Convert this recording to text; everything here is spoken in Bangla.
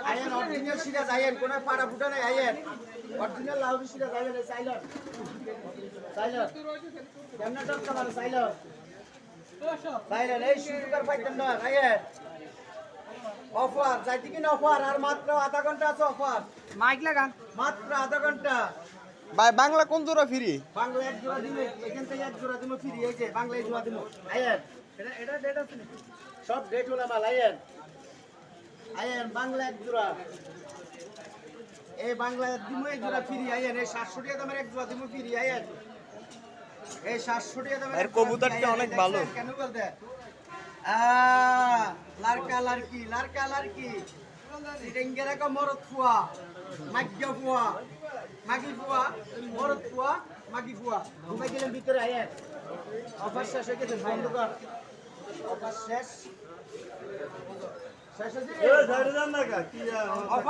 আয়েন অরিজিনাল সিরাজ আয়েন কোন পাড়া ফুটা নাই আয়েন অরিজিনাল লাউরি সিরাজ আয়েন সাইলন সাইলন কেমন টক্কা মারে সাইলন সাইলন এই সুন্দর পাইতেন না আয়েন অফার যাইতে কিনা অফার আর মাত্র আধা ঘন্টা আছে অফার মাইক লাগান মাত্র আধা ঘন্টা ভাই বাংলা কোন জোড়া ফ্রি? বাংলা এক জোড়া দিমে এখান থেকে এক জোড়া দিমে ফ্রি এই যে বাংলা এক জোড়া দিমু আয়েন এটা ডেট আছে সব ডেট হলো মাল আয়েন আয়েন বাংলা এক জোড়া এই বাংলা দিমু এক জোড়া ফ্রি আয়েন এই 700 টাকা দামের এক জোড়া দিমু ফ্রি আয়েন এই 700 টাকা দামের এর কবুতরটা অনেক ভালো। কেন বলতে লারকা লারকি সিডেঙ্গেরা কা মরদ ফুয়া মাগিয়া ফুয়া মাগি ফুয়া মরদ ফুয়া মাগি ফুয়া ঘুমাই গেলেন ভিতরে আয়েন অফার শেষ হয়ে গেছে বন্ধ কর অফার শেষ শেষ হয়েছে অফার